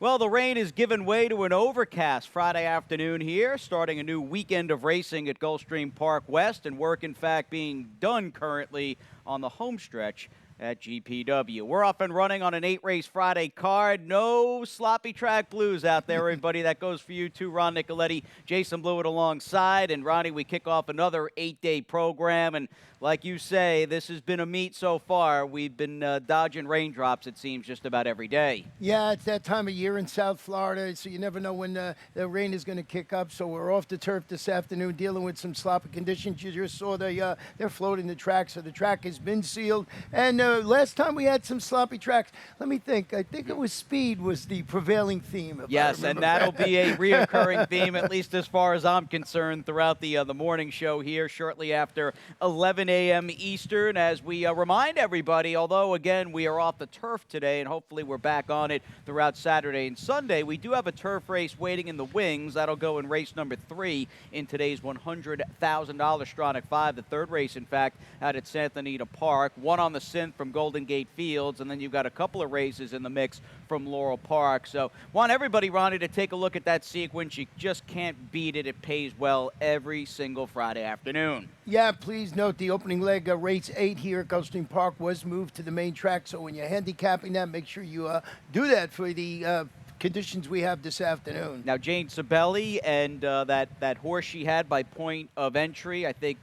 Well, the rain has given way to an overcast Friday afternoon here, starting a new weekend of racing at Gulfstream Park West, and work, in fact, being done currently on the home stretch at GPW. We're up and running on an 8-race Friday card. No sloppy track blues out there, everybody. That goes for you too, Ron Nicoletti, Jason Blewett alongside. And Ronnie, we kick off another 8-day program. And like you say, this has been a meet so far. We've been dodging raindrops, it seems, just about every day. Yeah, it's that time of year in South Florida, so you never know when the rain is going to kick up. So we're off the turf this afternoon dealing with some sloppy conditions. You just saw they're floating the track, so the track has been sealed. And last time we had some sloppy tracks, let me think. I think it was speed was the prevailing theme. Yes, and that'll be a reoccurring theme, at least as far as I'm concerned, throughout the morning show here shortly after 11 a.m. Eastern, as we remind everybody, although, again, we are off the turf today, and hopefully we're back on it throughout Saturday and Sunday, we do have a turf race waiting in the wings. That'll go in race number 3 in today's $100,000 Stronach 5, the third race, in fact, out at Santa Anita Park. One on the synth from Golden Gate Fields, and then you've got a couple of races in the mix from Laurel Park. So want everybody, Ronnie, to take a look at that sequence. You just can't beat it. It pays well every single Friday afternoon. Yeah, please note the opening leg, race 8 here at Gulfstream Park was moved to the main track. So when you're handicapping that, make sure you do that for the conditions we have this afternoon. Now, Jane Sabelli and that horse she had by point of entry, I think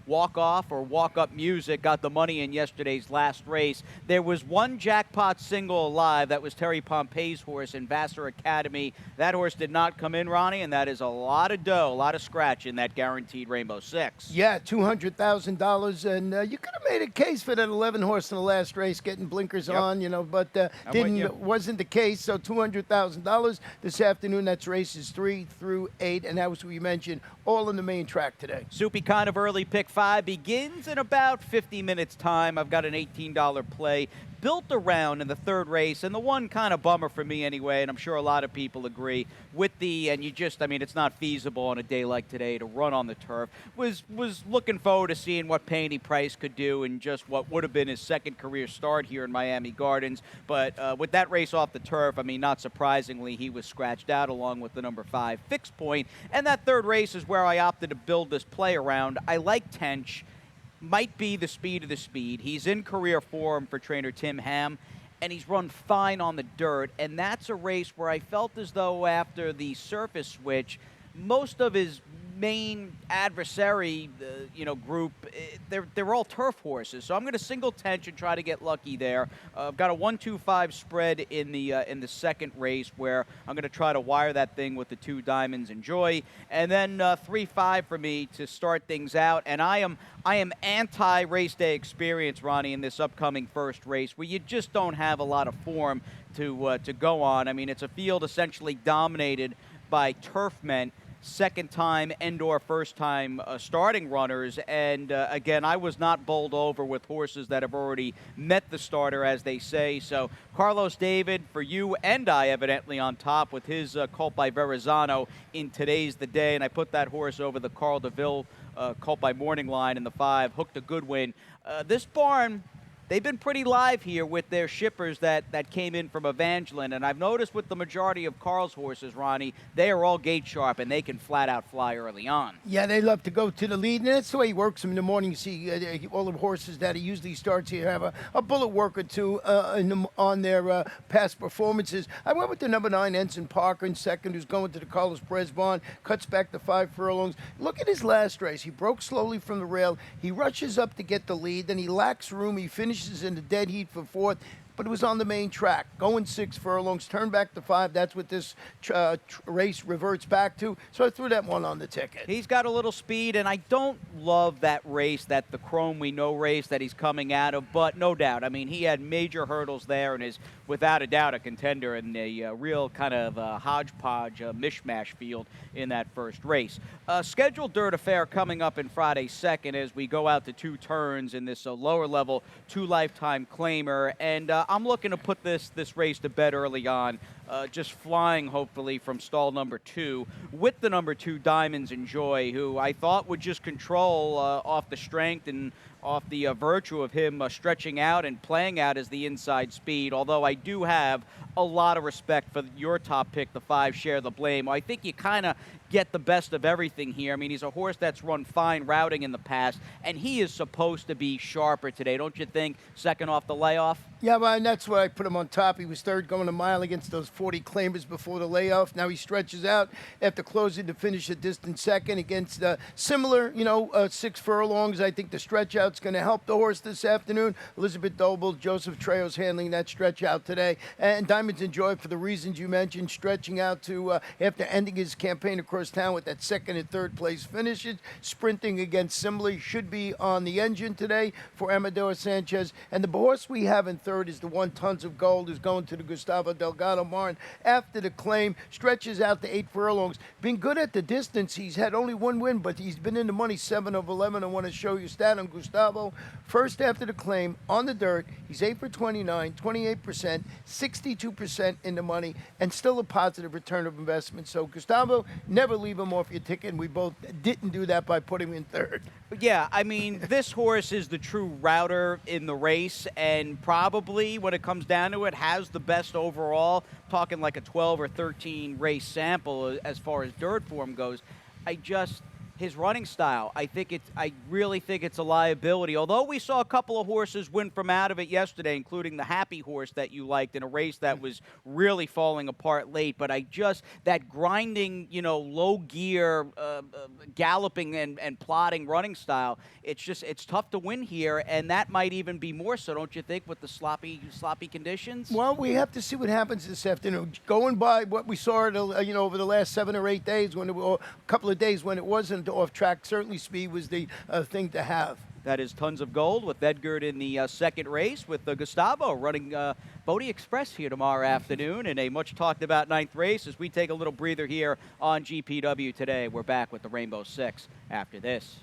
Walk Off or Walk Up Music, got the money in yesterday's last race. There was one jackpot single alive. That was Terry Pompey's horse in Vassar Academy. That horse did not come in, Ronnie, and that is a lot of dough, a lot of scratch in that guaranteed Rainbow Six. Yeah, $200,000, and you could have made a case for that 11 horse in the last race getting blinkers on, but wasn't the case. So $200,000 this afternoon. That's races 3 through 8, and that was what we mentioned, all in the main track today. Soupy kind of early pick 5 begins in about 50 minutes time. I've got an $18 play built around in the third race, and the one kind of bummer for me anyway, and I'm sure a lot of people agree with it's not feasible on a day like today to run on the turf, was looking forward to seeing what Payne Price could do in just what would have been his second career start here in Miami Gardens. But with that race off the turf, not surprisingly, he was scratched out along with the number 5 Fixed Point, and that third race is where I opted to build this play around. I like Tench. Might be the speed of the speed. He's in career form for trainer Tim Ham, and he's run fine on the dirt, and that's a race where I felt as though after the surface switch, most of his main adversary, group, they're all turf horses. So I'm going to single Tench and try to get lucky there. I've got a 1-2-5 spread in the second race where I'm going to try to wire that thing with the 2 Diamonds Enjoy, and then 3-5 for me to start things out. And I am anti-race day experience, Ronnie, in this upcoming first race where you just don't have a lot of form to go on. It's a field essentially dominated by turfmen, second-time and/or first-time starting runners. And, again, I was not bowled over with horses that have already met the starter, as they say. So Carlos David, for you and I, evidently on top with his colt by Verrazano in Today's the Day. And I put that horse over the Carl DeVille colt by Morning Line in the 5, hooked a good win. This barn, they've been pretty live here with their shippers that came in from Evangeline, and I've noticed with the majority of Carl's horses, Ronnie, they are all gate sharp, and they can flat-out fly early on. Yeah, they love to go to the lead, and that's the way he works them in the morning. You see all the horses that he usually starts here have a bullet work or two on their past performances. I went with the number 9, Ensign Parker, in second, who's going to the Carlos Perez barn, cuts back to 5 furlongs. Look at his last race. He broke slowly from the rail. He rushes up to get the lead, then he lacks room. He finishes in the dead heat for 4th, but it was on the main track. Going 6 furlongs, turn back to 5. That's what this race reverts back to. So I threw that one on the ticket. He's got a little speed, and I don't love that race, that the Chrome We Know race that he's coming out of, but no doubt. He had major hurdles there and is, without a doubt, a contender in a real kind of hodgepodge, mishmash field in that first race. Scheduled dirt affair coming up in Friday's second as we go out to 2 turns in this lower level 2 lifetime claimer, and I'm looking to put this race to bed early on. Just flying, hopefully, from stall number 2 with the number 2 Diamonds Enjoy, who I thought would just control off the strength and off the virtue of him stretching out and playing out as the inside speed, although I do have a lot of respect for your top pick, the 5, Share the Blame. I think you kind of get the best of everything here. I mean, he's a horse that's run fine routing in the past, and he is supposed to be sharper today, don't you think, second off the layoff? Yeah, well, and that's why I put him on top. He was third going a mile against those 40 claimers before the layoff. Now he stretches out after closing to finish a distant second against similar, 6 furlongs. I think the stretch out's going to help the horse this afternoon. Elizabeth Doble, Joseph Trejo's handling that stretch out today. And Diamonds Enjoy, for the reasons you mentioned, stretching out to after ending his campaign across town with that second and third place finishes. Sprinting against Simile should be on the engine today for Amador Sanchez. And the horse we have in third is the one, Tons of Gold, is going to the Gustavo Delgado Martin after the claim. Stretches out to 8 furlongs. Been good at the distance. He's had only one win, but he's been in the money 7 of 11. I want to show you stat on Gustavo. First after the claim on the dirt, he's 8 for 29, 28%, 62% in the money, and still a positive return of investment. So Gustavo, never leave him off your ticket, and we both didn't do that by putting him in third. Yeah, I mean, this horse is the true router in the race, and probably, when it comes down to it, has the best overall. Talking like a 12 or 13 race sample as far as dirt form goes. His running style, I really think it's a liability. Although we saw a couple of horses win from out of it yesterday, including the Happy horse that you liked in a race that was really falling apart late. But that grinding, low gear, galloping and plodding running style, it's tough to win here. And that might even be more so, don't you think, with the sloppy conditions? Well, we have to see what happens this afternoon. Going by what we saw, over the last 7 or 8 days, or a couple of days when it wasn't off track, certainly speed was the thing to have. That is Tons of Gold with Edgard in the second race, with Gustavo running Bodie Express here tomorrow afternoon in a much talked about 9th race. As we take a little breather here on GPW today, we're back with the Rainbow Six after this.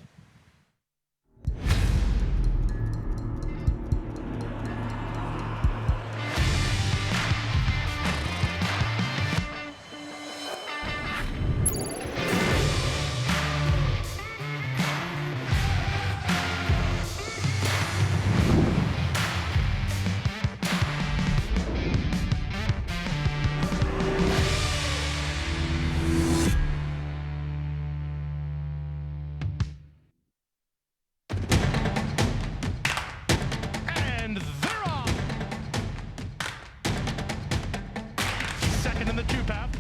In the 2-path.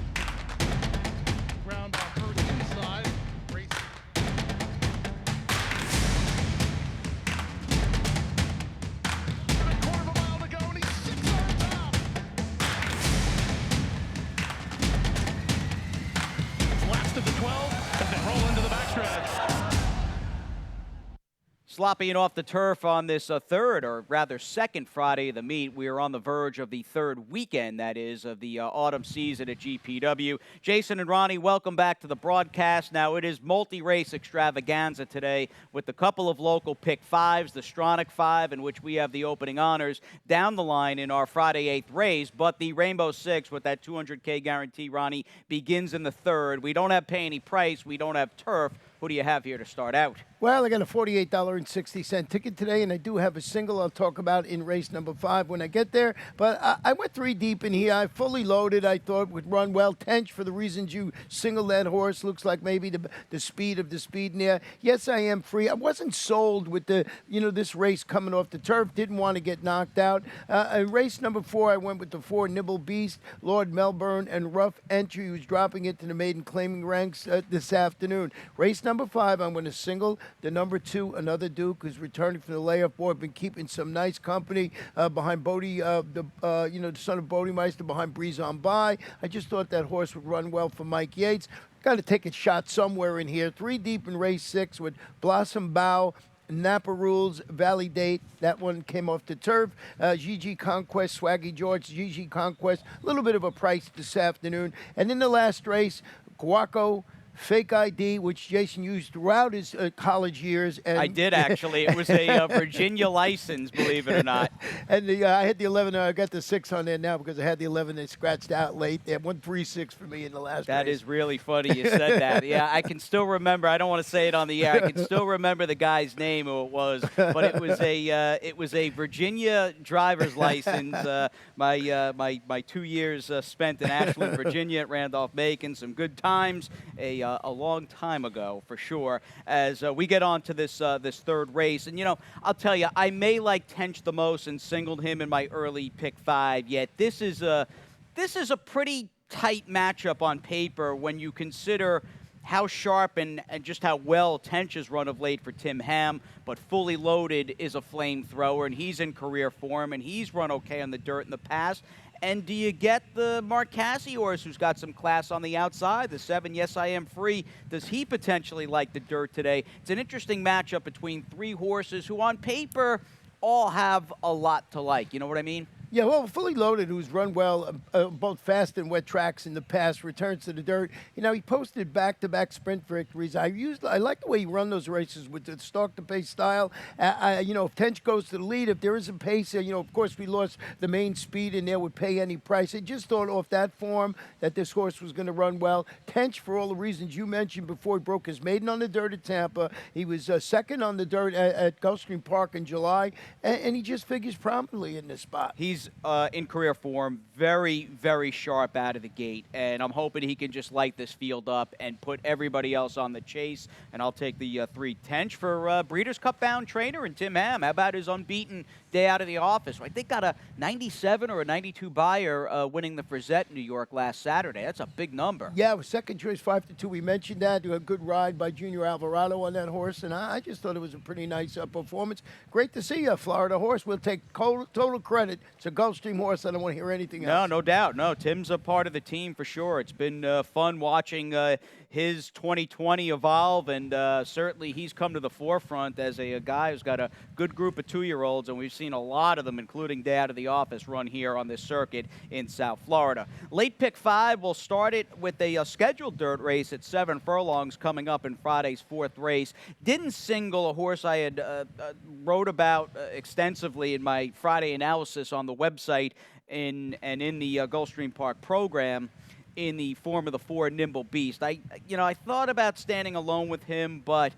Round off her inside. Race. A quarter of a mile to go, and he's 6 yards out. Last of the 12 as they roll into the backstretch. Slopping off the turf on this third, or rather second Friday of the meet. We are on the verge of the third weekend, that is, of the autumn season at GPW. Jason and Ronnie, welcome back to the broadcast. Now, it is multi-race extravaganza today with a couple of local pick 5s, the Stronach 5, in which we have the opening honors down the line in our Friday 8th race. But the Rainbow Six with that $200K guarantee, Ronnie, begins in the third. We don't have pay any price. We don't have turf. Who do you have here to start out? Well, I got a $48.60 ticket today, and I do have a single I'll talk about in race number 5 when I get there. But I went 3 deep in here. I fully loaded. I thought would run well. Tench, for the reasons you singled that horse, looks like maybe the speed of the speed in there. Yes, I am free. I wasn't sold with this race coming off the turf. Didn't want to get knocked out. In race number 4, I went with the 4 Nibble Beast, Lord Melbourne, and Rough Entry, who's dropping into the maiden claiming ranks this afternoon. Race number 5, I'm going to single the number 2, Another Duke, who's returning from the layoff board. Been keeping some nice company behind Bodie, the son of Bodemeister, behind Breeze on By. I just thought that horse would run well for Mike Yates. Got to take a shot somewhere in here. 3 deep in race 6 with Blossom Bow, Napa Rules, Valley Date. That one came off the turf. GG Conquest, Swaggy George, GG Conquest. A little bit of a price this afternoon. And in the last race, Guaco, fake ID, which Jason used throughout his college years. And I did, actually. It was a Virginia license, believe it or not. And I had the 11. I got the 6 on there now because I had the 11. They scratched out late. They had 136 for me in the last That race. is really funny you said that. Yeah, I can still remember. I don't want to say it on the air. I can still remember the guy's name, who it was. But it was a Virginia driver's license. My 2 years spent in Ashland, Virginia, at Randolph-Macon. Some good times a long time ago, for sure. As we get on to this third race, and I'll tell you, I may like Tench the most and singled him in my early pick 5. Yet this is a pretty tight matchup on paper when you consider how sharp and just how well Tench has run of late for Tim Ham, but Fully Loaded is a flamethrower, and he's in career form, and he's run okay on the dirt in the past. And do you get the Mark Casse horse, who's got some class on the outside, the 7, Yes I Am Free? Does he potentially like the dirt today? It's an interesting matchup between 3 horses who on paper all have a lot to like. You know what I mean? Yeah, well, Fully Loaded, who's run well both fast and wet tracks in the past, returns to the dirt. He posted back-to-back sprint victories. I like the way he run those races with the stalk-to-pace style. If Tench goes to the lead, if there is a pace, of course we lost the main speed in there, would pay any price. I just thought off that form that this horse was going to run well. Tench, for all the reasons you mentioned before, he broke his maiden on the dirt at Tampa. He was second on the dirt at Gulfstream Park in July, and he just figures prominently in this spot. He's in career form, very, very sharp out of the gate, and I'm hoping he can just light this field up and put everybody else on the chase. And I'll take the 3 Tench for Breeders' Cup bound trainer and Tim Ham. How about his unbeaten day out of the office? I think got a 97 or a 92 buyer winning the Frizette in New York last Saturday. That's a big number. Yeah, it was second choice 5-2. We mentioned that. A good ride by Junior Alvarado on that horse, and I just thought it was a pretty nice performance. Great to see you, Florida horse. We'll take total credit. It's a Gulfstream horse. I don't want to hear anything else. No doubt. No, Tim's a part of the team for sure. It's been fun watching his 2020 evolve, and certainly he's come to the forefront as a guy who's got a good group of 2-year-olds, and we've seen a lot of them, including day out of the office, run here on this circuit in South Florida. Late pick 5, we'll start it with a scheduled dirt race at 7 furlongs coming up in Friday's 4th race. Didn't single a horse I had wrote about extensively in my Friday analysis on the website in the Gulfstream Park program, in the form of the 4 Nimble Beast. I thought about standing alone with him, but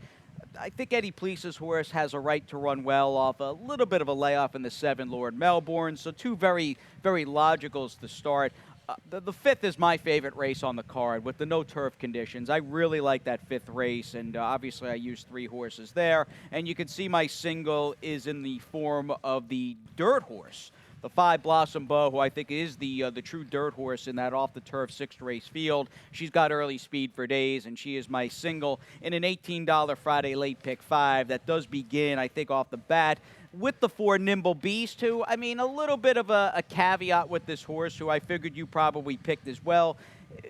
I think Eddie Please's horse has a right to run well off a little bit of a layoff in the 7 Lord Melbourne. So 2 very, very logicals to start. The 5th is my favorite race on the card with the no turf conditions. I really like that 5th race, and obviously I used 3 horses there. And you can see my single is in the form of the dirt horse, the 5 Blossom Bow, who I think is the true dirt horse in that off-the-turf 6th race field. She's got early speed for days, and she is my single in an $18 Friday late pick 5 that does begin, I think, off the bat with the 4 Nimble Beast, who, a little bit of a caveat with this horse, who I figured you probably picked as well.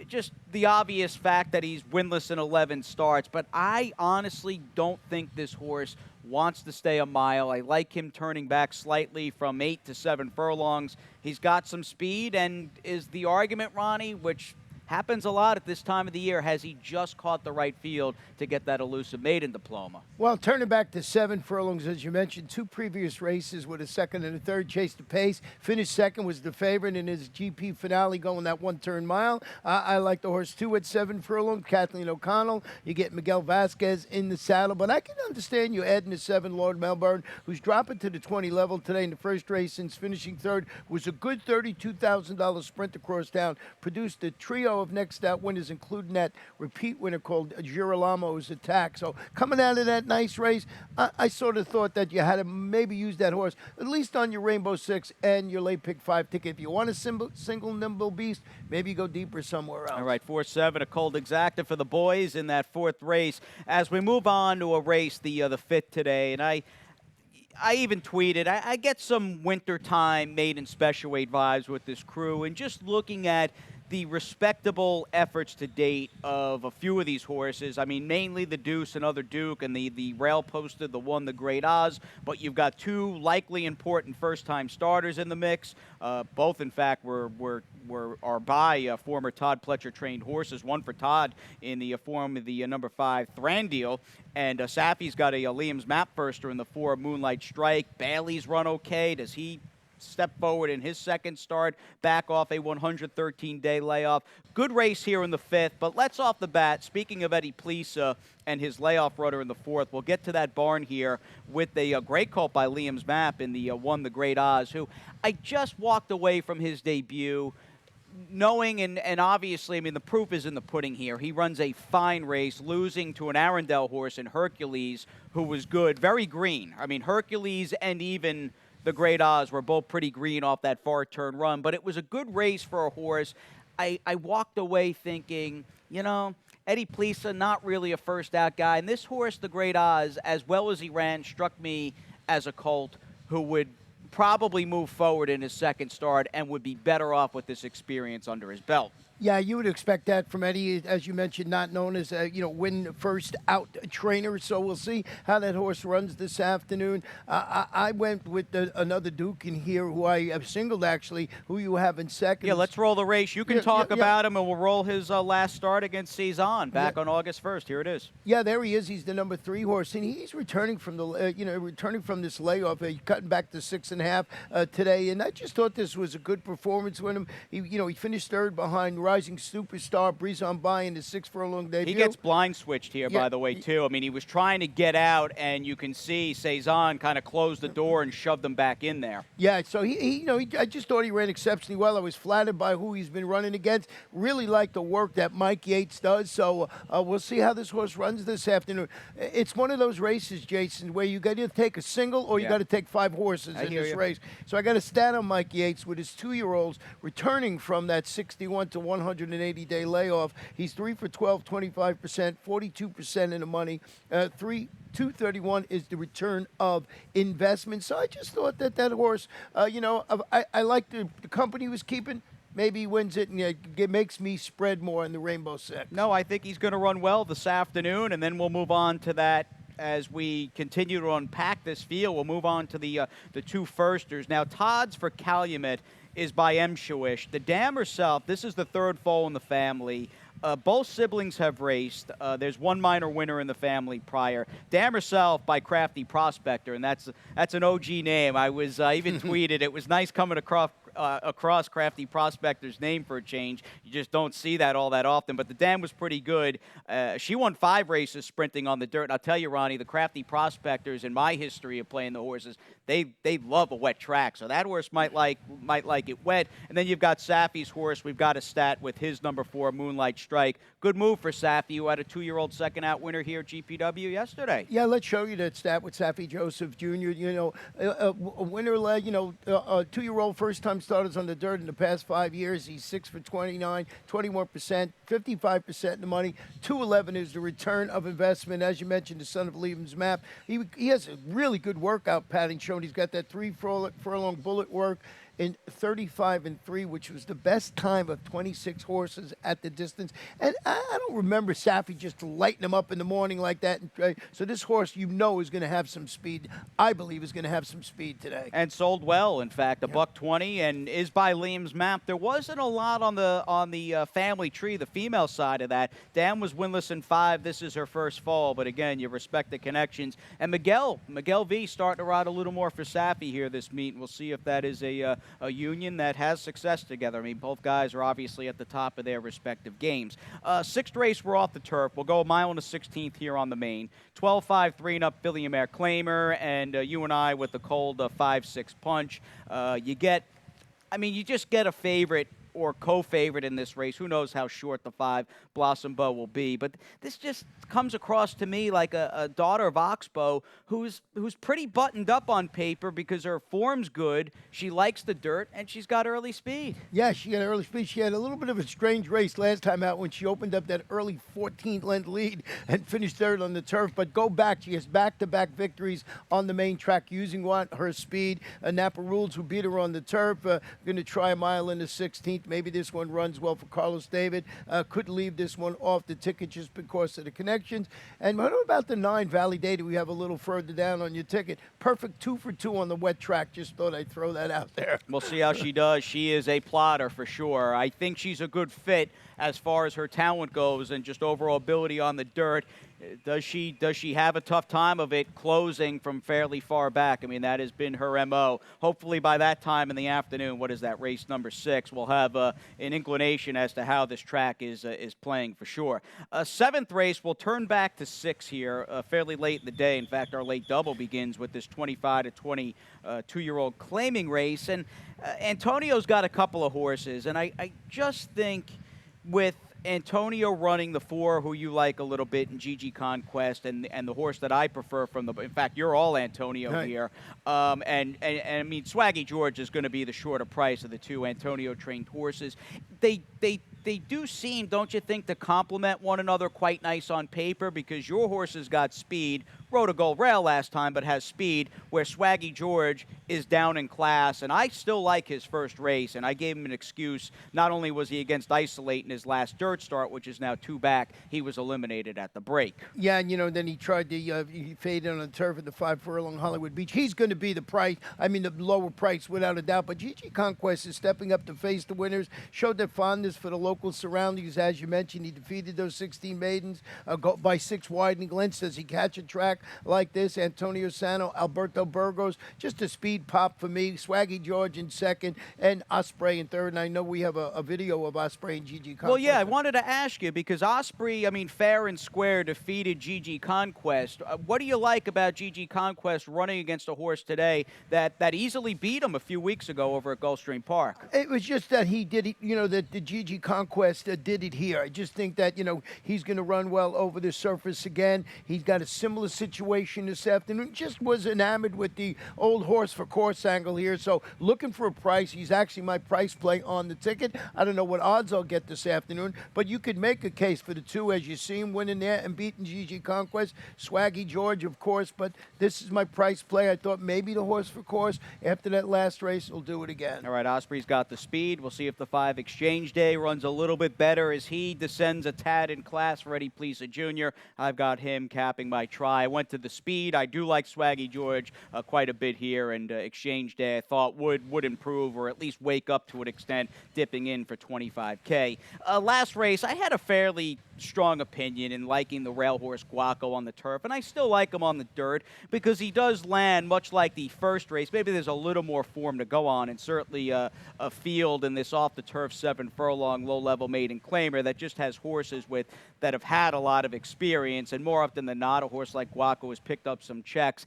Just the obvious fact that he's winless in 11 starts, but I honestly don't think this horse wants to stay a mile. I like him turning back slightly from 8 to 7 furlongs. He's got some speed, and is the argument, Ronnie, which happens a lot at this time of the year, has he just caught the right field to get that elusive maiden diploma? Well, turning back to 7 furlongs, as you mentioned, 2 previous races with a 2nd and a 3rd chased the pace. Finished 2nd, was the favorite in his GP finale going that 1-turn mile. I like the horse 2 at 7 furlongs, Kathleen O'Connell. You get Miguel Vasquez in the saddle, but I can understand you adding the 7 Lord Melbourne, who's dropping to the 20 level today in the first race since finishing 3rd. Was a good $32,000 sprint across town. Produced a trio of next out winners, including that repeat winner called Girolamo's Attack. So coming out of that nice race, I sort of thought that you had to maybe use that horse, at least on your Rainbow 6 and your late pick 5 ticket. If you want a single Nimble Beast, maybe go deeper somewhere else. All right, 4-7, a cold exacta for the boys in that 4th race. As we move on to a race, the 5th today, and I even tweeted, I get some wintertime maiden special weight vibes with this crew, and just looking at the respectable efforts to date of a few of these horses. I mean, mainly the Deuce and Other Duke and the rail posted, the one, the Great Oz. But you've got two likely important first-time starters in the mix. Both, in fact, are by former Todd Pletcher trained horses. One for Todd in the form of the number 5 Thranduil, and Safi's got a Liam's Map firster in the 4 Moonlight Strike. Bailey's run okay. Does he step forward in his second start, back off a 113-day layoff? Good race here in the 5th, but let's off the bat, speaking of Eddie Plisa and his layoff runner in the 4th, we'll get to that barn here with a great colt by Liam's Map in the 1, the Great Oz, who I just walked away from his debut knowing, and obviously, I mean, the proof is in the pudding here. He runs a fine race, losing to an Arundel horse in Hercules, who was good, very green. I mean, Hercules and even the Great Oz were both pretty green off that far turn run, but it was a good race for a horse. I walked away thinking, you know, Eddie Plisa, not really a first out guy. And this horse, the Great Oz, as well as he ran, struck me as a colt who would probably move forward in his second start and would be better off with this experience under his belt. Yeah, you would expect that from Eddie, as you mentioned, not known as a win first out trainer. So we'll see how that horse runs this afternoon. I went with another Duke in here, who I have singled actually, who you have in second. Yeah, let's roll the race. You can talk about him, and we'll roll his last start against Cezanne back on August 1st. Here it is. Yeah, there he is. He's the number 3 horse, and he's returning from the returning from this layoff, cutting back to 6.5 today. And I just thought this was a good performance with him. He finished third behind Rising Superstar, Breeze on By in the 6 furlong debut. He gets blind switched here, by the way, too. I mean, he was trying to get out, and you can see Cezanne kind of closed the door and shoved him back in there. Yeah, so I just thought he ran exceptionally well. I was flattered by who he's been running against. Really like the work that Mike Yates does. So we'll see how this horse runs this afternoon. It's one of those races, Jason, where you got to take a single or you got to take 5 horses in this race. So I got a stat on Mike Yates with his 2-year-olds returning from that 61 to 180-day layoff. He's 3 for 12, 25%, 42% in the money. 231 is the return of investment. So I just thought that horse, I like the company he was keeping. Maybe he wins it, and it makes me spread more in the Rainbow Six. No, I think he's going to run well this afternoon, and then we'll move on to that. As we continue to unpack this field, we'll move on to the 2 firsters. Now, Todd's for Calumet is by M. Shawish. The dam herself, this is the 3rd foal in the family. Both siblings have raced. There's one minor winner in the family prior. Dam herself by Crafty Prospector, and that's an OG name. I even tweeted, it was nice coming across Crafty Prospector's name for a change. You just don't see that all that often, but the dam was pretty good. She won 5 races sprinting on the dirt, and I'll tell you, Ronnie, the Crafty Prospectors, in my history of playing the horses, they love a wet track, so that horse might like it wet. And then you've got Safi's horse. We've got a stat with his number 4, Moonlight Strike. Good move for Safi, who had a 2-year-old second out winner here at GPW yesterday. Yeah, let's show you that stat with Safi Joseph Jr. A winner led, a 2-year-old first-time starters on the dirt in the past 5 years. He's 6 for 29, 21%, 55% in the money. 211 is the return of investment. As you mentioned, the son of Liam's Map. He has a really good workout pattern shown. He's got that 3 furlong bullet work in 35-3, which was the best time of 26 horses at the distance. And I don't remember Safi just lighting him up in the morning like that. So this horse, is going to have some speed. I believe is going to have some speed today. And sold well, in fact, $120, and is by Liam's Map. There wasn't a lot on the family tree, the female side of that. Dan was winless in 5. This is her first fall, but again, you respect the connections. And Miguel V starting to ride a little more for Safi here this meet. We'll see if that is a union that has success together. I mean, both guys are obviously at the top of their respective games. 6th race, we're off the turf. We'll go a mile and a 16th here on the main. 12-5, 3 and up, Billionaire Claimer, and you and I with the cold 5-6 punch. You just get a favorite or co-favorite in this race. Who knows how short the 5 Blossom Bow will be. But this just comes across to me like a daughter of Oxbow who's pretty buttoned up on paper because her form's good. She likes the dirt, and she's got early speed. Yeah, she got early speed. She had a little bit of a strange race last time out when she opened up that early 14th lead and finished 3rd on the turf. But go back. She has back-to-back victories on the main track using her speed. Napa Rules, who beat her on the turf, going to try a mile in the 16th. 16th. Maybe this one runs well for Carlos David. Could leave this one off the ticket just because of the connections. And what about the 9 Valley Data we have a little further down on your ticket? Perfect 2 for 2 on the wet track. Just thought I'd throw that out there. We'll see how she does. She is a plotter for sure. I think she's a good fit as far as her talent goes and just overall ability on the dirt. Does she have a tough time of it closing from fairly far back? I mean, that has been her MO. Hopefully by that time in the afternoon, what is that, race number 6, we'll have an inclination as to how this track is playing for sure. 7th race, we'll turn back to 6 here fairly late in the day. In fact, our late double begins with this 25 to 22-year-old claiming race. And Antonio's got a couple of horses, and I just think with Antonio running the 4, who you like a little bit, in GG Conquest, and the horse that I prefer from the. In fact, you're all Antonio right here, and I mean Swaggy George is going to be the shorter price of the 2 Antonio trained horses. They do seem, don't you think, to complement one another quite nice on paper, because your horse has got speed, rode a gold rail last time, but has speed, where Swaggy George is down in class, and I still like his first race, and I gave him an excuse. Not only was he against Isolate in his last dirt start, which is now 2 back, he was eliminated at the break. Yeah, and then he tried to he faded on the turf at the 5 furlong Hollywood Beach. He's going to be the price, the lower price without a doubt, but GG Conquest is stepping up to face the winners, showed their fondness for the local surroundings. As you mentioned, he defeated those 16 maidens by 6 widening lengths. Does he catch a track like this? Antonio Sano, Alberto Burgos, just a speed pop for me. Swaggy George in 2nd, and Osprey in 3rd. And I know we have a video of Osprey and GG Conquest. Well, yeah, I wanted to ask you, because Osprey, fair and square, defeated GG Conquest. What do you like about GG Conquest running against a horse today that easily beat him a few weeks ago over at Gulfstream Park? It was just that he did it, that the GG Conquest did it here. I just think that, he's going to run well over the surface again. He's got a similar situation this afternoon. Just was enamored with the old horse for course angle here. So looking for a price. He's actually my price play on the ticket. I don't know what odds I'll get this afternoon, but you could make a case for the 2 as you see him winning there and beating GG Conquest. Swaggy George, of course, but this is my price play. I thought maybe the horse for course after that last race will do it again. All right, Osprey's got the speed. We'll see if the 5 Exchange Day runs a little bit better as he descends a tad in class for Eddie Plesa Jr. I've got him capping my try. I went to the speed. I do like Swaggy George quite a bit here, and Exchange Day I thought would improve, or at least wake up to an extent, dipping in for 25K. Last race, I had a fairly strong opinion in liking the rail horse Guaco on the turf, and I still like him on the dirt because he does land much like the first race. Maybe there's a little more form to go on, and certainly a field in this off-the-turf 7 furlong low-level maiden claimer that just has horses that have had a lot of experience, and more often than not, a horse like Guaco has picked up some checks.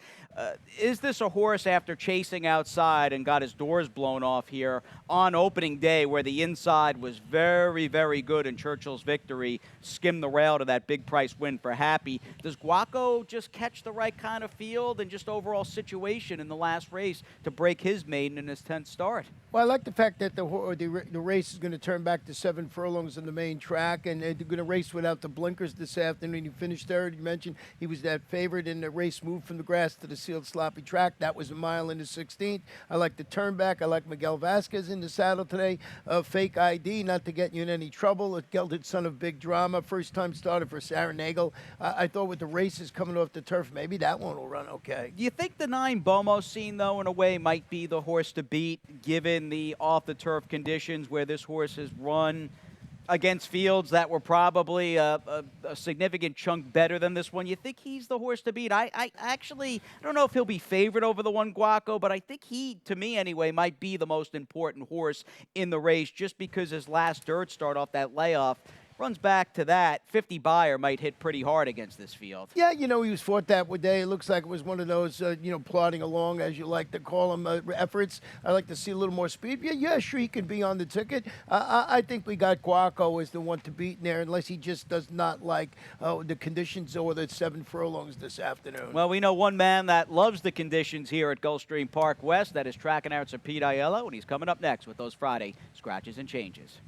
Is this a horse, after chasing outside and got his doors blown off here on opening day, where the inside was very, very good and Churchill's Victory skimmed the rail to that big price win for Happy? Does Guaco just catch the right kind of field and just overall situation in the last race to break his maiden in his 10th start? Well, I like the fact that the race is going to turn back to 7 furlongs on the main track, and they're going to race without the blinkers this afternoon. He finished 3rd. You mentioned he was that favorite in the race, moved from the grass to the sealed sloppy track. That was a mile in the 16th. I like the turn back. I like Miguel Vasquez in the saddle today. Fake ID, not to get you in any trouble. A gelded son of big drama. First time starter for Sarah Nagel. I thought with the races coming off the turf, maybe that one will run okay. Do you think the 9 Bomo scene, though, in a way, might be the horse to beat, given the off-the-turf conditions where this horse has run against fields that were probably a significant chunk better than this one? You think he's the horse to beat? I don't know if he'll be favored over the 1 Guaco, but I think he, to me anyway, might be the most important horse in the race, just because his last dirt start off that layoff runs back to that. 50 Buyer might hit pretty hard against this field. Yeah, he was fought that day. It looks like it was one of those, plodding along, as you like to call them, efforts. I like to see a little more speed. Yeah, sure, he can be on the ticket. I think we got Guaco as the one to beat in there, unless he just does not like the conditions or the 7 furlongs this afternoon. Well, we know one man that loves the conditions here at Gulfstream Park West. That is track announcer Pete Aiello, and he's coming up next with those Friday scratches and changes.